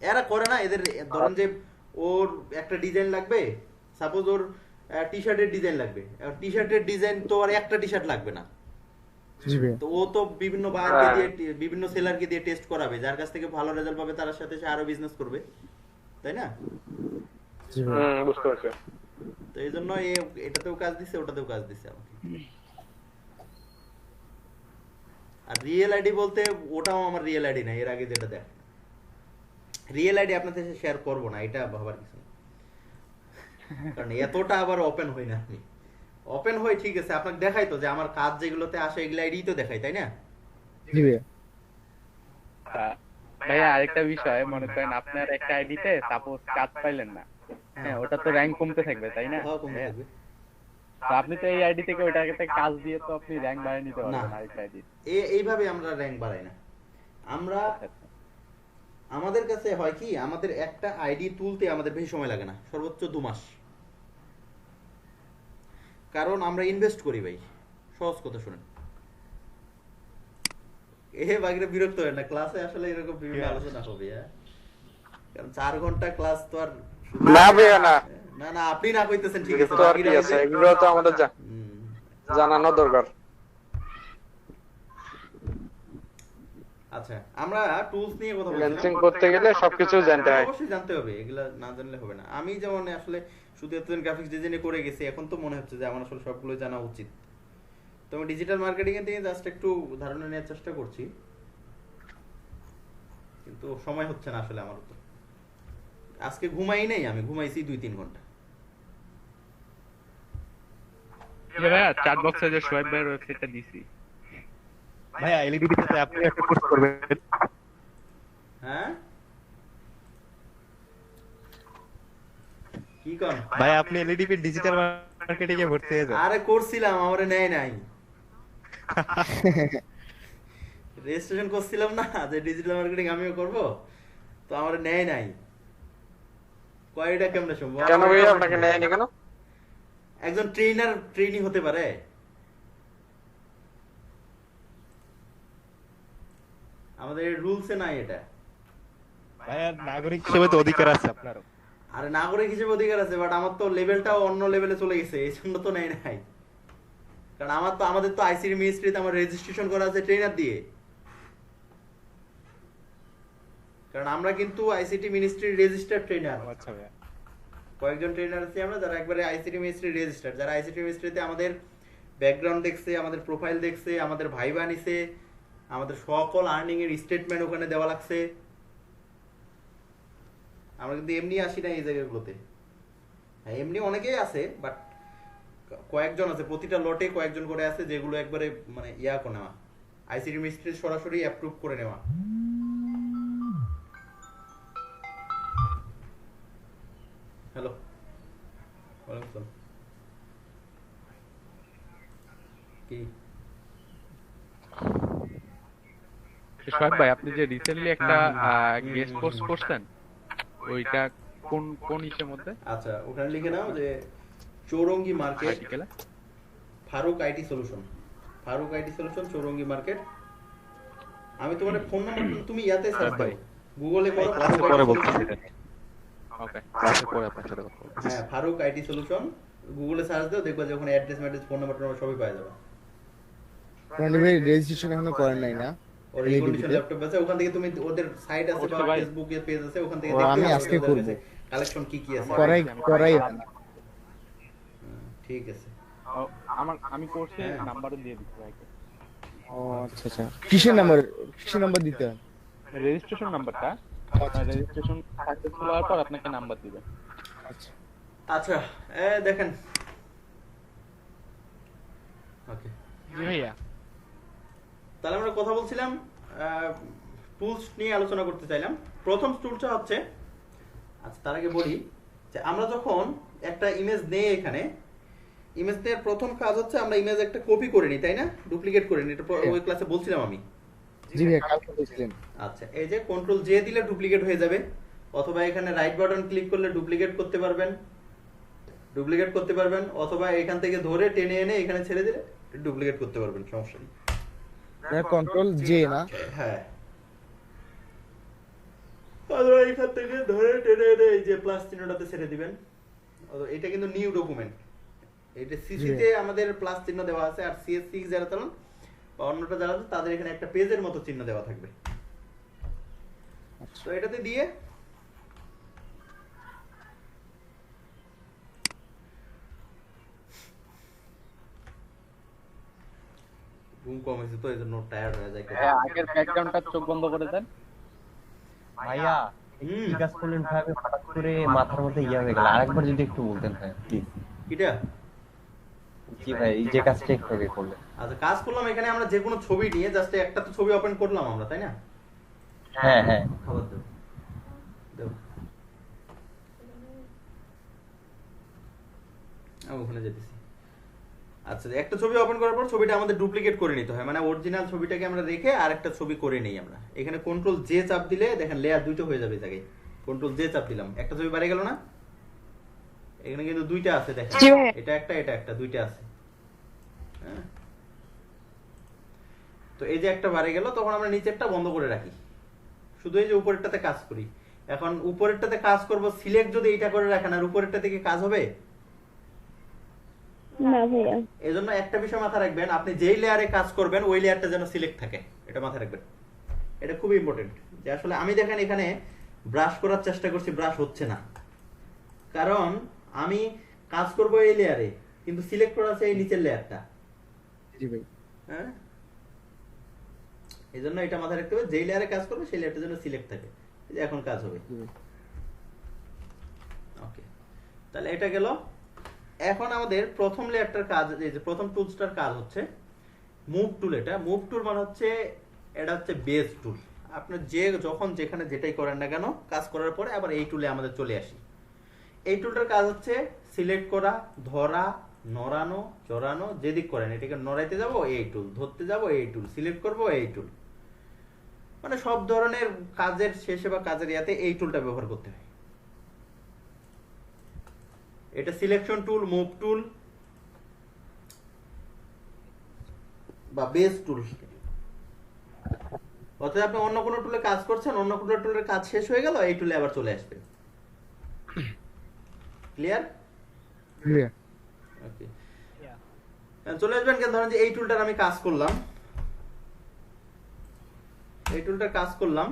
এরা করে না। এদের ধরেন যে ওর একটা ডিজাইন লাগবে, সাপোজ ওর টি শার্টের ডিজাইন লাগবে, টি শার্টের ডিজাইন তো আর একটা টি শার্ট লাগবে না, জি ভাইয়া। তো ও তো বিভিন্ন বায়ারকে দিয়ে বিভিন্ন সেলারকে দিয়ে টেস্ট করাবে, যার কাছ থেকে ভালো রেজাল্ট পাবে তার সাথে সে আরো বিজনেস করবে, তাই না? জি ভাইয়া। বুঝতে পারছি। তো এই জন্য এটাতেও কাজ দিচ্ছে ওটাতেও কাজ দিচ্ছে আমাকে। আর রিয়েল আইডি বলতে ওটাও আমার রিয়েল আইডি না, এর আগে যেটা দেখ রিয়েল আইডি আপনাদের সাথে শেয়ার করবো না, এটা ভাবার কিছু না, কারণ এতটা আবার ওপেন হই না আমি। ওপেন হই ঠিক আছে, আপনাকে দেখাই তো যে আমার কাজ যেগুলোতে আসে এগুলো আইডি তো দেখাই, তাই না? জি ভাইয়া। ভাইয়া আরেকটা বিষয়, মনে করেন আপনার একটা আইডিতে সাপোজ কাজ পাইলেন না, হ্যাঁ ওটা তো র্যাঙ্ক কমতে থাকবে তাই না? হ্যাঁ, কমতে থাকবে। তো আপনি তো এই আইডি থেকে ওইটাকে কাজ দিয়ে তো আপনি র্যাঙ্ক বাড়িয়ে নিতে পারবেন আরেকটা আইডি। এইভাবে আমরা র্যাঙ্ক বাড়াই না। আমরা আমাদের কাছে হয় কি, আমাদের একটা আইডি তুলতে আমাদের বেশি সময় লাগে না, সর্বোচ্চ 2 মাস, কারণ আমরা ইনভেস্ট করি ভাই। সহজ কথা শুনেন, বাকিরা বিরক্ত হয় না, ক্লাসে আসলে এরকম বিভিন্ন আলোচনা হবে, কারণ 4 ঘন্টা ক্লাস তো আর না ভাইয়া না, না না আপনি না কইতেছেন ঠিক আছে, তো আর কি আছে, এগুলো তো আমাদের জানানো দরকার। আচ্ছা আমরা টুলস নিয়ে কথা বলছি, ফ্রিল্যান্সিং করতে গেলে সবকিছু জানতে হয়। অবশ্যই জানতে হবে, এগুলা না জানলে হবে না। আমি যেমন আসলে শুধু এতদিন গ্রাফিক্স ডিজাইনে করে গেছি, এখন তো মনে হচ্ছে যে আমার আসলে সবগুলো জানা উচিত। তো আমি ডিজিটাল মার্কেটিং এর দিকে জাস্ট একটু ধারণা নেওয়ার চেষ্টা করছি, কিন্তু সময় হচ্ছে না আসলে আমার তো। আজকে ঘুমাই নাই, আমি ঘুমাইছি 2-3 ঘন্টা। ভাইয়া চ্যাট বক্সে যে সোয়েব ভাইয়ের ওয়েবসাইটটা দিছি, ভাইয়া এলইডি তে আপনি একটা কোর্স করবেন। হ্যাঁ কি কোন ভাই আপনি এলইডি পে ডিজিটাল মার্কেটিং এ ভর্তি হয়ে যান। আরে করছিলাম, আমারে নেয় নাই। রেজিস্ট্রেশন করছিলাম না যে ডিজিটাল মার্কেটিং আমিও করব, তো আমারে নেয় নাই। কয়টা কেমনে সম্ভব? কেন ভাইয়া আপনাকে নেয়নি কেন? একজন ট্রেনি হতে পারে? আমাদের রুলসে নাই এটা। ভাইয়া নাগরিক হিসেবে তো অধিকার আছে আপনার। আরে নাগরিক হিসেবে অধিকার আছে, বাট আমার তো লেভেলটাও অন্য লেভেলে চলে গেছে, এই জন্য তো নেয় নাই। কারণ আমাদের তো আইসিটি মিনিস্ট্রিতে আমার রেজিস্ট্রেশন করা আছে ট্রেনার দিয়ে, কারণ আমরা কিন্তু আইসিটি মিনিস্ট্রির রেজিস্টার্ড ট্রেনার। আচ্ছা ভাইয়া, কয়েকজন ট্রেনার আছি আমরা যারা একবারে আইসিটি মিনিস্ট্রি রেজিস্টার্ড, যারা আইসিটি মিনিস্ট্রিতে আমাদের ব্যাকগ্রাউন্ড দেখছে, আমাদের প্রোফাইল দেখছে, আমাদের ভাইবা নিছে, আমাদের সকল আর্নিং এর স্টেটমেন্ট ওখানে দেওয়া লাগছে। আমরা কিন্তু এমনি আসি না এই জায়গাগুলোতে। হ্যাঁ এমনি অনেকেই আছে, বাট কয়েকজন আছে, প্রতিটা লটে কয়েকজন করে আছে যেগুলো একবারে মানে করে নেওয়া, আইসিটি মিনিস্ট্রি সরাসরি অ্যাপ্রুভ করে নেওয়া। হ্যালো, ওয়ালাইকুম আসসালাম। কি সোয়েব ভাই আপনি যে রিসেন্টলি একটা গেস্ট পোস্ট করছেন, ওইটা কোন কোন ইসের মধ্যে? আচ্ছা ওখানে লিখে নাও যে চৌরঙ্গি মার্কেট, আর্টিকেলে Farooq IT solution, Farooq IT solution Chowringhee market. আমি তোমার ফোন নাম্বার তুমি ইয়াতে সার্চ দাও, গুগলে করো ফারুক পরে আইটি বলতেছি সলিউশন। ওকে, ক্লাসে পরে আপনার সাথে কথা বলবো। হ্যাঁ ফারুক আইটি সলিউশন গুগলে সার্চ দাও, দেখবা যে ওখানে অ্যাড্রেস ম্যাড্রেস ফোন নাম্বার সবই পাওয়া যাবে। রনি ভাই রেজিস্ট্রেশন এখনো করেন নাই না? ওর এই কন্ডিশন ল্যাপটপ আছে, ওখান থেকে তুমি ওদের সাইট আছে বা ফেসবুকে পেজ আছে, ওখান থেকে আমি আজকে করব। কালেকশন কি কি আছে করাই ঠিক আছে। আমি কোর্সে নাম্বারও দিয়ে দিচ্ছি ভাইকে। ও আচ্ছা আচ্ছা, কিসের নাম্বার দিতে হয়? রেজিস্ট্রেশন নাম্বারটা, রেজিস্ট্রেশন সাকসেসফুল হওয়ার পর আপনাকে নাম্বার দিবে। আচ্ছা আচ্ছা দেখেন, ওকে জি ভাইয়া। তাহলে আমরা কথা বলছিলাম টুলস নিয়ে আলোচনা করতে চাইলাম। প্রথম টুলটা হচ্ছে, আচ্ছা তার আগে বলি যে আমরা যখন একটা ইমেজ নেই, এখানে ইমেজ নেওয়ার প্রথম কাজ হচ্ছে আমরা ইমেজ একটা কপি করে নিই, তাই না? ডুপ্লিকেট করে নিই, এটা ওই ক্লাসে বলছিলাম আমি। জি ভাই কালকে বলছিলেন। আচ্ছা, এই যে কন্ট্রোল জে দিলে ডুপ্লিকেট হয়ে যাবে, অথবা এখানে রাইট বাটন ক্লিক করলে ডুপ্লিকেট করতে পারবেন, অথবা এখান থেকে ধরে টেনে এনে এখানে ছেড়ে দিলে ডুপ্লিকেট করতে পারবেন, সমস্যা নেই। কন্ট্রোল জে না? হ্যাঁ, অথবা এখান থেকে ধরে টেনে এনে এই যে প্লাস চিহ্নটাতে ছেড়ে দিবেন। এটা কিন্তু নিউ ডকুমেন্ট, এটা সিসি তে আমাদের প্লাস চিহ্ন দেওয়া আছে, আর CS6 যারা চালান বা অন্যটা যারা আছে তাদের এখানে একটা পেজের মতো চিহ্ন দেওয়া থাকবে। তো এটাতে দিয়ে ঘুম কম হয়েছে তো এই জন্য টায়ার্ড হয়ে যায়। আগের ব্যাকগ্রাউন্ডটা চোখ বন্ধ করে দেন ভাইয়া। কি কাজ করলেন ভাই? আমি হঠাৎ করে মাথার মধ্যে ইয়া হয়ে গেল, আরেকবার যদি একটু বলতেন ভাই প্লিজ। কিটা? জি ভাই, এই যে কাজটা একটু আগে করলেন। আচ্ছা, কাজ করলাম এখানে আমরা যে কোনো ছবি নিয়ে জাস্ট একটা তো ছবি ওপেন করলাম আমরা, তাই না? হ্যাঁ হ্যাঁ, খাবার দাও দাও, আমি ওখানে যেতেছি। আচ্ছা, একটা ছবি ওপেন করার পর ছবিটা আমাদের ডুপ্লিকেট করে নিতে হয়, মানে অরিজিনাল ছবিটাকে আমরা রেখে আর একটা ছবি করে নেই আমরা। এখানে কন্ট্রোল জে চাপ দিলে দেখেন লেয়ার দুটো হয়ে যাবে জায়গায়। কন্ট্রোল জে চাপ দিলাম, একটা ছবি বাইরে গেল না? এখানে কিন্তু দুইটা আছে, দেখেন এটা একটা দুইটা আছে। হ্যাঁ, তো এই যে একটা বাড়ে গেল, তখন আমরা নিচেরটা বন্ধ করে রাখি, শুধু এই যে উপরেরটাতে কাজ করি। এখন উপরেরটাতে কাজ করব, সিলেক্ট যদি এটা করে রাখেন আর উপরেরটা থেকে কাজ হবে না ভাইয়া। এজন্য একটা বিষয় মাথায় রাখবেন, আপনি যেই লেয়ারে কাজ করবেন ওই লেয়ারটা যেন সিলেক্ট থাকে, এটা মাথায় রাখবেন। এটা খুব ইম্পর্টেন্ট। যে আসলে আমি দেখেন এখানে ব্রাশ করার চেষ্টা করছি, ব্রাশ হচ্ছে না, কারণ আমি কাজ করব এই লেয়ারে, কিন্তু সিলেক্ট করা আছে এই নিচের লেয়ারটা। জি ভাই। হ্যাঁ, এই জন্য এটা মাথায় রাখতে হবে, যেই লেয়ারে কাজ করবে সেই লেয়ারটা যেন সিলেক্ট থাকে। এই যে এখন কাজ হবে। ওকে, তাহলে এটা গেল। এখন আমাদের প্রথম লেয়ারটার কাজ, এই যে প্রথম টুলসটার কাজ হচ্ছে মুভ টুল। এটা মুভ টুল মানে হচ্ছে, এটা হচ্ছে বেস টুল। আপনি যে যখন যেখানে যেটাই করেন না কেন, কাজ করার পরে আবার এই টুলে আমাদের চলে আসি। এই টুলটার কাজ হচ্ছে সিলেক্ট করা, ধরা, নড়ানো, চড়ানো, যেদিক করেন। এটাকে নড়াইতে যাব এই টুল, ধরতে যাব এই টুল, সিলেক্ট করব এই টুল, মানে সব ধরনের কাজের শেষে বা কাজের ইয়াতে এই টুলটা ব্যবহার করতে হয়। এটা সিলেকশন টুল, মুভ টুল বা বেস টুল। অর্থাৎ আপনি অন্য কোনো টুলে কাজ করছেন, অন্য কোনো টুলের কাজ শেষ হয়ে গেল, এই টুলে আবার চলে আসবেন। ক্লিয়ার? ক্লিয়ার। ওকে, চলে আসবেন। কেন ধরেন যে এই টুলটার আমি কাজ করলাম, এই টুলটার কাজ করলাম,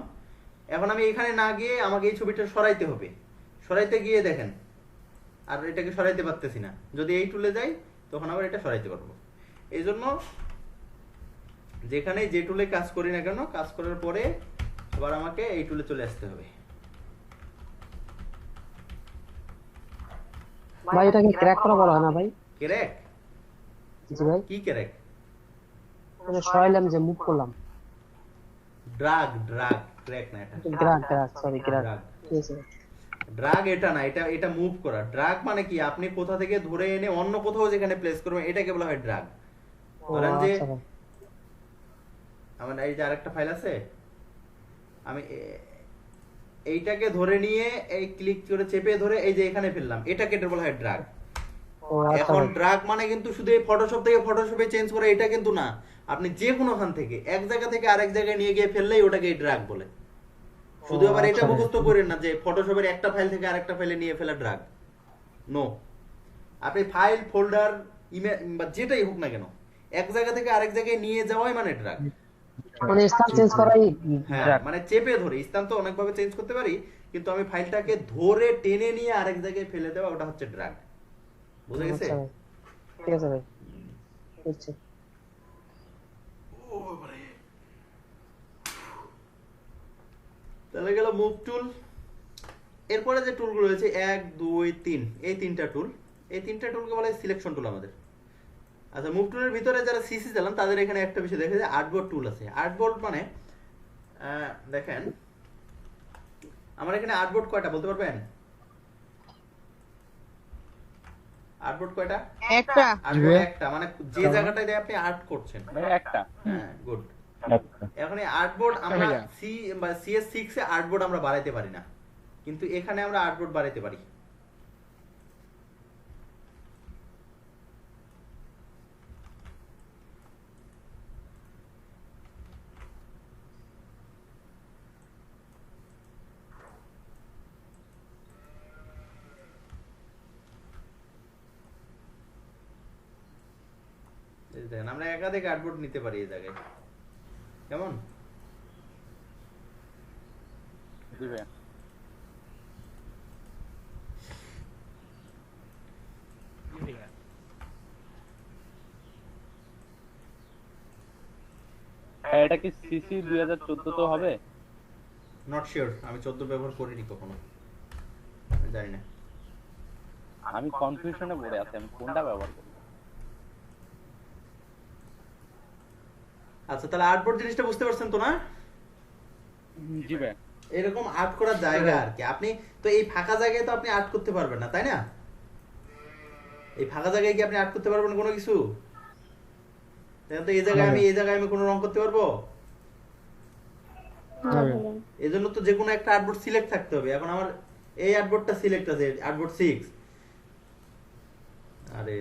এখন আমি এখানে না গিয়ে আমাকে এই ছবিটা সরাইতে হবে। সরাইতে গিয়ে দেখেন আর এটাকে সরাইতে পারতেছি না। যদি এই টুলে যাই তখন আবার এটা সরাইতে পারবো। এই জন্য যেখানে যে টুলে কাজ করি না কেন, কাজ করার পরে আবার আমাকে এই টুলে চলে আসতে হবে। ভাই এটাকে ক্র্যাক করা বলা হয় না ভাই? ক্র্যাক? জি ভাই। কি ক্র্যাক? মানে সরাইলাম যে মুভ করলাম। ড্রাগ, ক্র্যাক না এটা। Drug, sorry drug. Yes drug এটা না, এটা মুভ করা। ড্রাগ মানে কি, আপনি কোথা থেকে ধরে এনে অন্য কোথাও যেখানে প্লেস করবেন এটাকে বলা হয় ড্রাগ। ধরেন যে আমার এই যে আরেকটা ফাইল আছে, আমি এইটাকে ধরে নিয়ে এই ক্লিক করে চেপে ধরে এই যে এখানে ফেললাম, এটাকে বলা হয় ড্রাগ। এখন ড্রাগ মানে কিন্তু শুধু এই ফটোশপ থেকে ফটোশপে চেঞ্জ করে এটা কিন্তু না, আপনি যে কোনো খান থেকে এক জায়গা থেকে আরেক জায়গায় নিয়ে গিয়ে ফেললেই ওটাকে ড্রাগ বলে। শুধু আবার এটা মুখস্থ করেন না যে ফটোশপের একটা ফাইল থেকে আরেকটা ফাইলে নিয়ে ফেলা ড্রাগ। নো, আপনি ফাইল, ফোল্ডার, ইমেজ বা যেটাই হোক না কেন এক জায়গা থেকে আরেক জায়গায় নিয়ে যাওয়াই মানে ড্রাগ। মানে স্থান চেঞ্জ করাই হ্যাঁ, মানে চেপে ধরে। স্থান তো অনেক ভাবে চেঞ্জ করতে পারি, কিন্তু আমি ফাইলটাকে ধরে টেনে নিয়ে আরেক জায়গায় ফেলে দেওয়া, ওটা হচ্ছে ড্রাগ। বুঝে গেছে? ঠিক আছে ভাই, বুঝছি। তাহলে গেল মুভ টুল। এরপরে যে টুলগুলো রয়েছে 1 2 3, এই তিনটা টুল, এই তিনটা টুলকে বলা হয় সিলেকশন টুল আমাদের। আচ্ছা, মুভ টুলের ভিতরে যারা সিসি চালান তাদের এখানে একটা বিষয় দেখা যায়, আর্টবোর্ড টুল আছে। আর্টবোর্ড মানে দেখেন আমার এখানে আর্টবোর্ড কয়টা বলতে পারবেন? আর্টবোর্ড কয়টা? একটা। আর্টবোর্ড একটা, মানে যে জায়গাটায় আপনি আর্ট করছেন একটা। হ্যাঁ, গুড। এখন এই আর্টবোর্ড আমরা সি বা CS6 এ আর্টবোর্ড আমরা বাড়াইতে পারি না, কিন্তু এখানে আমরা আর্টবোর্ড বাড়াইতে পারি। দেখেন আমরা একাধিক আর্টবোর্ড নিতে পারি এই জায়গায়, কেমন? জি ভাইয়া। এটা কি সিসি 2014 তো হবে? নট শিওর, আমি 14 ব্যবহার করিনি কখনো, আমি জানি না। আমি কনফিউশনে পড়ে আছি, আমি কোনটা ব্যবহার করব। আচ্ছা তাহলে আর্টবোর্ড জিনিসটা বুঝতে পারছেন তো না? জি ভাই। এরকম আর্ট করার জায়গা আর কি। আপনি তো এই ফাঁকা জায়গায় তো আপনি আর্ট করতে পারবেন না, তাই না? এই ফাঁকা জায়গায় কি আপনি আর্ট করতে পারবেন কোনো কিছু? দেখেন তো এই জায়গায় আমি কোনো রং করতে পারবো? এই জন্য তো যে কোনো একটা আর্টবোর্ড সিলেক্ট থাকতে হবে। এখন আমার এই আর্টবোর্ডটা সিলেক্ট আছে, আর্টবোর্ড 6। আরে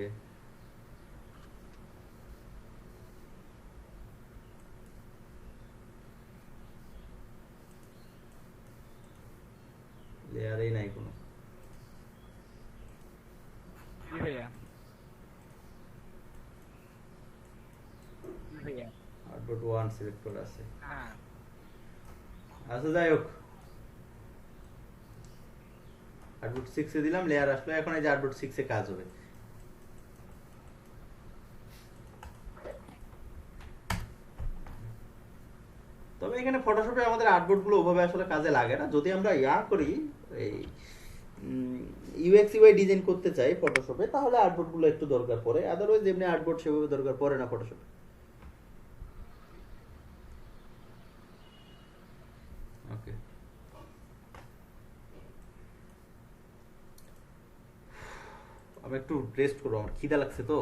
লেয়ারেই নাই কোনো। আর্টবোর্ড 1 সিলেক্ট করা আছে। আচ্ছা যাই হোক, আর্টবোর্ড 6 এ দিলাম, লেয়ার আসলো। এখন এই যে আর্টবোর্ড 6 এ কাজ হবে। তবে এখানে ফটোশপে আমাদের আর্টবোর্ড গুলো ওভাবে আসলে কাজে লাগে না। যদি আমরা করি এই ইউএক্স ইউআই ডিজাইন করতে চাই ফটোশপে, তাহলে আর্টবোর্ড গুলো একটু দরকার পড়ে। আদারওয়াইজ এমনি আর্টবোর্ড সেভাবে দরকার পড়ে না ফটোশপে। ওকে, আমি একটু রেস্ট করবো, আমার খিদা লাগছে তো।